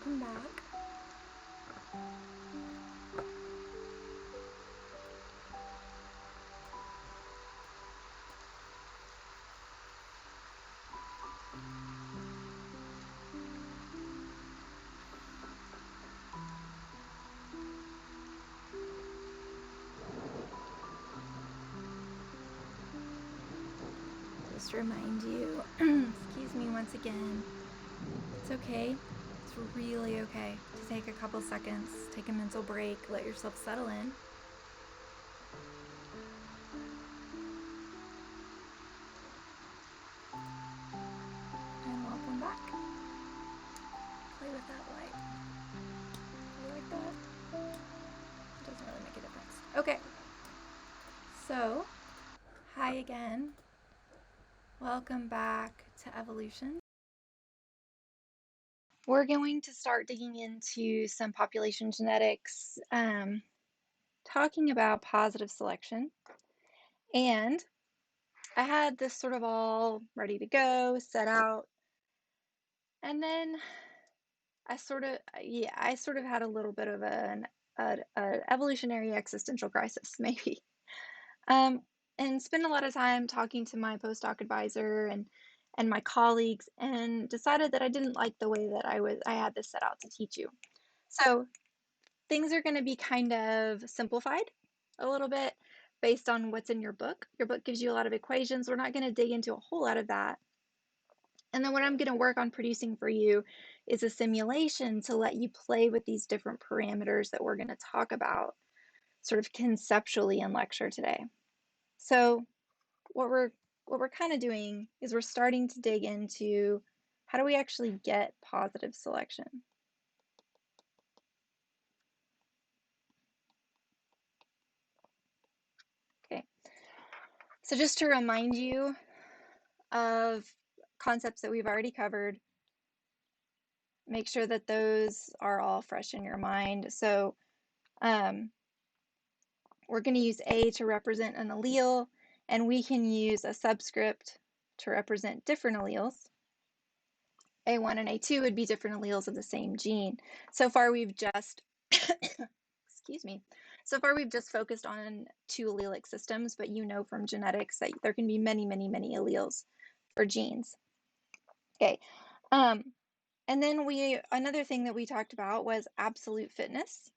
welcome back. Just to remind you, excuse me once again, it's okay. It's really okay to take a couple seconds, take a mental break, let yourself settle in. And welcome back. Play with that light. You like that? It doesn't really make a difference. Okay. So, hi again. Welcome back to Evolution. We're going to start digging into some population genetics, talking about positive selection. And I had this sort of all ready to go, set out. And then I sort of had a little bit of an evolutionary existential crisis, maybe. And spent a lot of time talking to my postdoc advisor and my colleagues, and decided that I didn't like the way that I had this set out to teach you. So things are going to be kind of simplified a little bit based on what's in your book. Your book gives you a lot of equations. We're not going to dig into a whole lot of that. And then what I'm going to work on producing for you is a simulation to let you play with these different parameters that we're going to talk about sort of conceptually in lecture today. So what we're kind of doing is we're starting to dig into how do we actually get positive selection? Okay. So just to remind you of concepts that we've already covered, make sure that those are all fresh in your mind. So we're going to use A to represent an allele, and we can use a subscript to represent different alleles. A1 and A2 would be different alleles of the same gene. So far we've just, excuse me, so far we've just focused on two allelic systems, but you know from genetics that there can be many, many, many alleles for genes. Okay, and then another thing that we talked about was absolute fitness.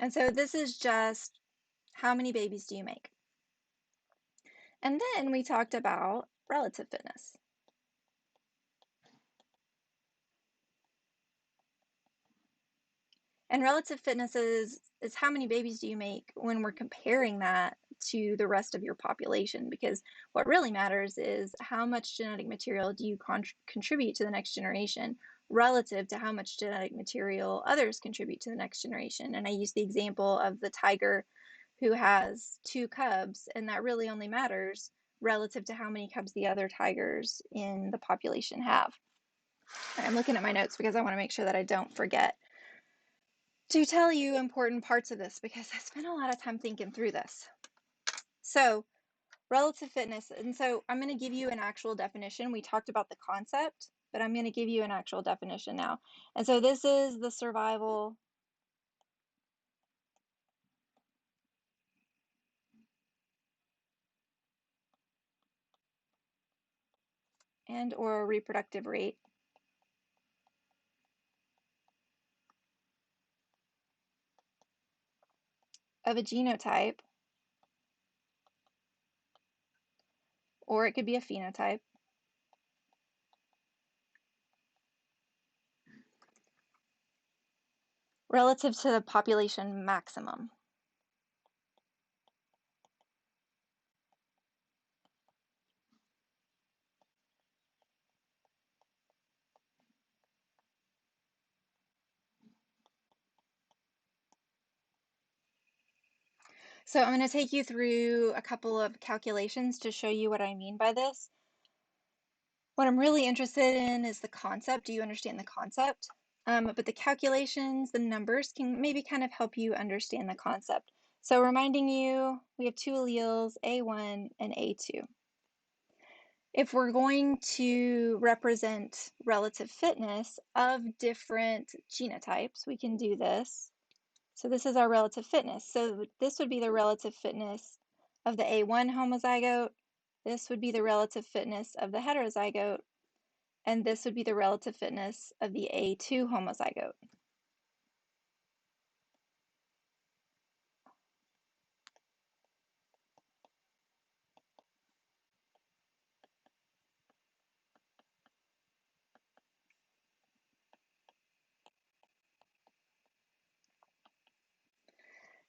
And so this is just how many babies do you make? And then we talked about relative fitness. And relative fitness is how many babies do you make when we're comparing that to the rest of your population, because what really matters is how much genetic material do you contribute to the next generation relative to how much genetic material others contribute to the next generation. And I use the example of the tiger who has 2 cubs, and that really only matters relative to how many cubs the other tigers in the population have. I'm looking at my notes because I want to make sure that I don't forget to tell you important parts of this, because I spent a lot of time thinking through this. So relative fitness, and so I'm going to give you an actual definition. We talked about the concept, but I'm going to give you an actual definition now. And so this is the survival and or reproductive rate of a genotype, or it could be a phenotype, relative to the population maximum. So I'm going to take you through a couple of calculations to show you what I mean by this. What I'm really interested in is the concept. Do you understand the concept? But the calculations, the numbers can maybe kind of help you understand the concept. So reminding you, we have 2 alleles, A1 and A2. If we're going to represent relative fitness of different genotypes, we can do this. So this is our relative fitness. So this would be the relative fitness of the A1 homozygote. This would be the relative fitness of the heterozygote. And this would be the relative fitness of the A2 homozygote.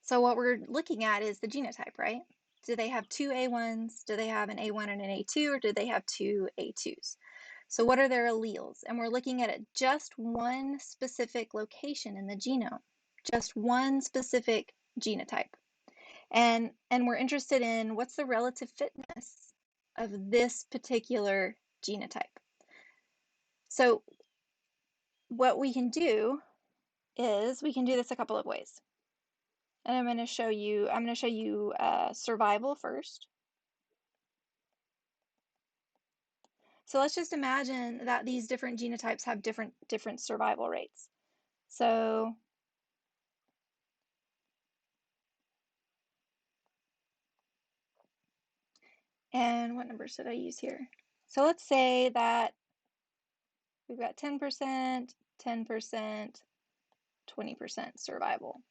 So what we're looking at is the genotype, right? Do they have two A1s? Do they have an A1 and an A2, or do they have two A2s? So what are their alleles? And we're looking at it just one specific location in the genome, just one specific genotype. And we're interested in what's the relative fitness of this particular genotype. So what we can do is we can do this a couple of ways. And I'm going to show you survival first. So let's just imagine that these different genotypes have different survival rates. So and what numbers should I use here? So let's say that we've got 10%, 10%, 20% survival.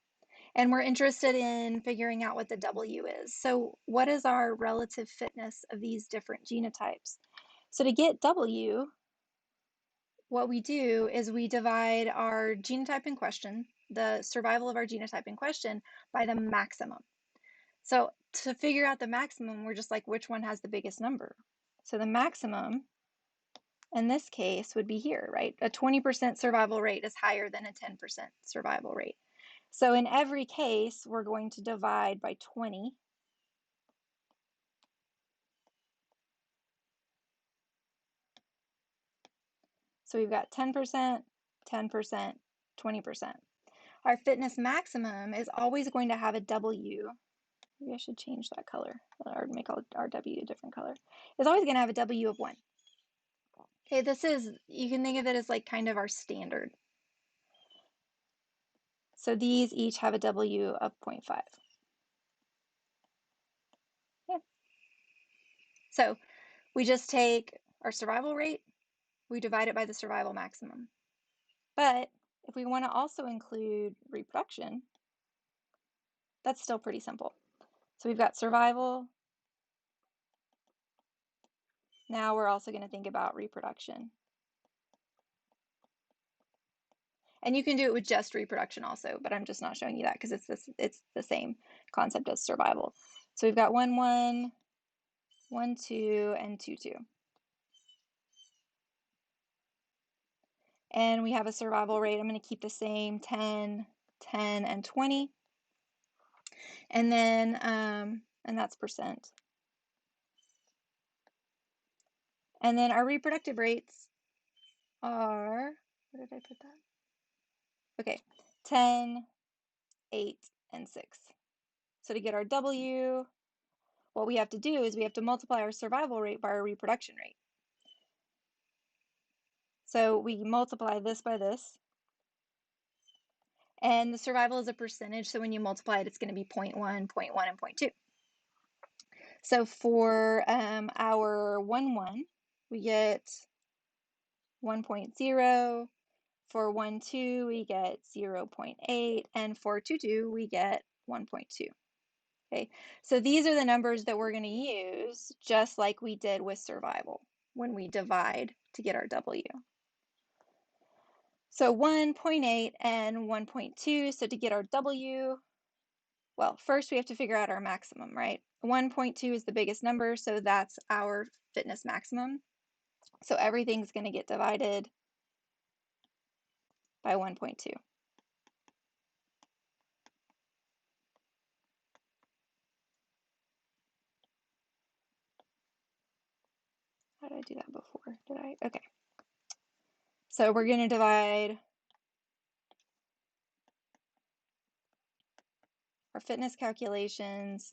And we're interested in figuring out what the W is. So what is our relative fitness of these different genotypes? So to get W, what we do is we divide our genotype in question, the survival of our genotype in question, by the maximum. So to figure out the maximum, we're just like, which one has the biggest number? So the maximum in this case would be here, right? A 20% survival rate is higher than a 10% survival rate. So in every case, we're going to divide by 20. So we've got 10%, 10%, 20%. Our fitness maximum is always going to have a W. Maybe I should change that color or make our W a different color. It's always going to have a W of 1. Okay, this is, you can think of it as like kind of our standard. So these each have a W of 0.5. Yeah. So we just take our survival rate, we divide it by the survival maximum. But if we want to also include reproduction, that's still pretty simple. So we've got survival. Now we're also going to think about reproduction. And you can do it with just reproduction also, but I'm just not showing you that because it's the same concept as survival. So we've got 1, 1, 1, 2, and 2, 2. And we have a survival rate. I'm going to keep the same 10, 10, and 20. And then, and that's percent. And then our reproductive rates are, where did I put that? Okay, 10, 8, and 6. So to get our W, what we have to do is we have to multiply our survival rate by our reproduction rate. So we multiply this by this. And the survival is a percentage, so when you multiply it, it's going to be 0.1, 0.1, and 0.2. So for our 1, 1, we get 1.0. For 1, 2, we get 0.8. And for 2, 2, we get 1.2. Okay, so these are the numbers that we're going to use just like we did with survival when we divide to get our W. So 1.8 and 1.2, so to get our W, well, first we have to figure out our maximum, right? 1.2 is the biggest number, so that's our fitness maximum. So everything's going to get divided by 1.2. How did I do that before? Did I? Okay. So we're going to divide our fitness calculations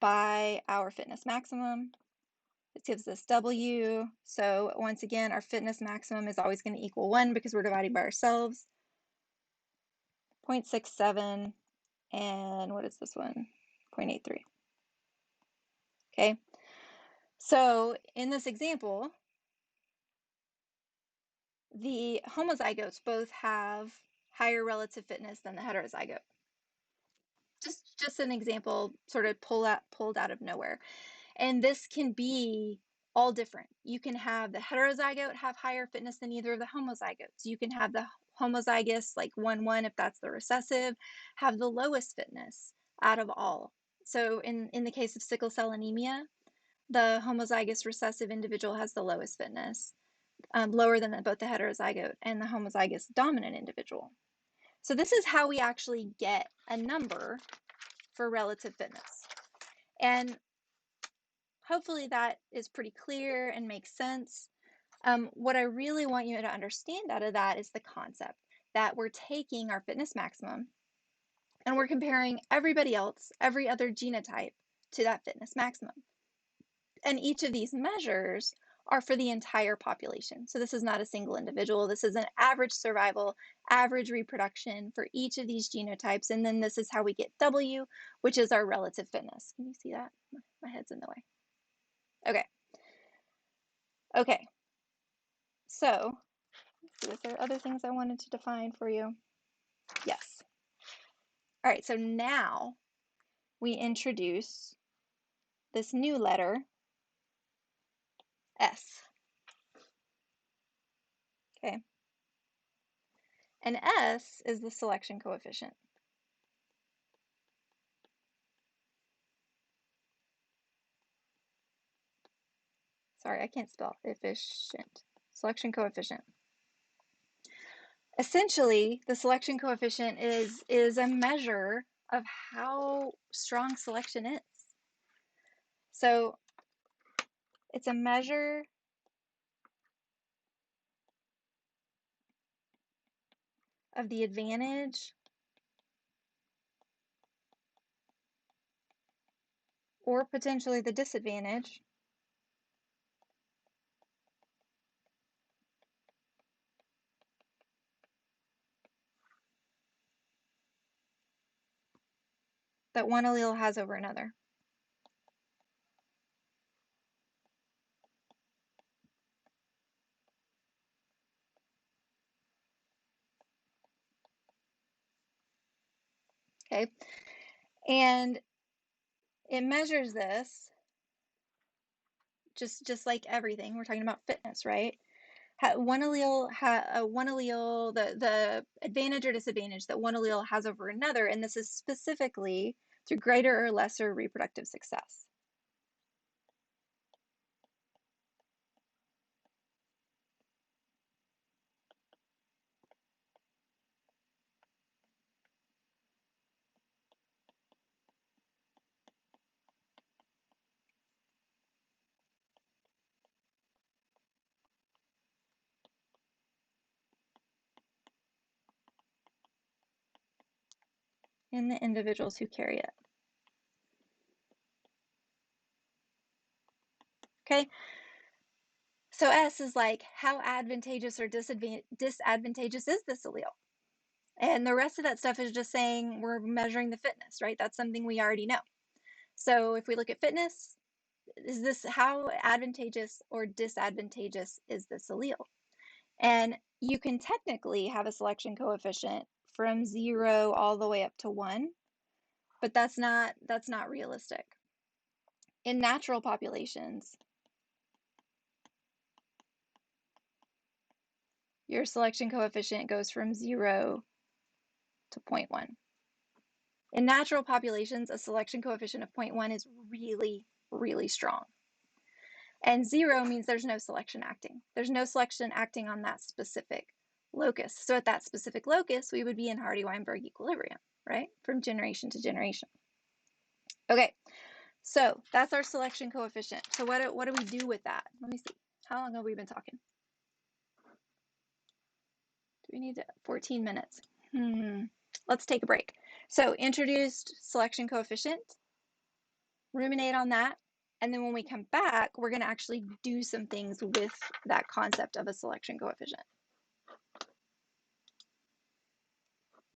by our fitness maximum. This gives us W. So once again, our fitness maximum is always going to equal 1 because we're dividing by ourselves. 0.67, and what is this one? 0.83. Okay, so in this example, the homozygotes both have higher relative fitness than the heterozygote. Just an example, sort of pulled out of nowhere. And this can be all different. You can have the heterozygote have higher fitness than either of the homozygotes. You can have the homozygous, like 1-1, if that's the recessive, have the lowest fitness out of all. So in the case of sickle cell anemia, the homozygous recessive individual has the lowest fitness, lower than both the heterozygote and the homozygous dominant individual. So this is how we actually get a number for relative fitness. And hopefully that is pretty clear and makes sense. What I really want you to understand out of that is the concept that we're taking our fitness maximum and we're comparing everybody else, every other genotype, to that fitness maximum. And each of these measures are for the entire population. So this is not a single individual. This is an average survival, average reproduction for each of these genotypes. And then this is how we get W, which is our relative fitness. Can you see that? My head's in the way. Okay. Okay. So, was there other things I wanted to define for you? Yes. All right, so now we introduce this new letter, S. Okay. And S is the selection coefficient. Sorry, I can't spell efficient. Selection coefficient. Essentially, the selection coefficient is a measure of how strong selection is. So it's a measure of the advantage or potentially the disadvantage that one allele has over another. Okay, and it measures this just like everything. We're talking about fitness, right? One allele, the advantage or disadvantage that one allele has over another, and this is specifically through greater or lesser reproductive success. In the individuals who carry it. Okay, so S is like, how advantageous or disadvantageous is this allele? And the rest of that stuff is just saying we're measuring the fitness, right? That's something we already know. So if we look at fitness, is this how advantageous or disadvantageous is this allele? And you can technically have a selection coefficient from 0 all the way up to 1, but that's not realistic. In natural populations, your selection coefficient goes from 0 to 0.1. In natural populations, a selection coefficient of 0.1 is really, really strong. And 0 means there's no selection acting. There's no selection acting on that specific locus. So at that specific locus, we would be in Hardy-Weinberg equilibrium, right? From generation to generation. Okay, so that's our selection coefficient. So what do we do with that? Let me see. How long have we been talking? Do we need 14 minutes? Let's take a break. So introduced selection coefficient, ruminate on that, And then when we come back, we're going to actually do some things with that concept of a selection coefficient.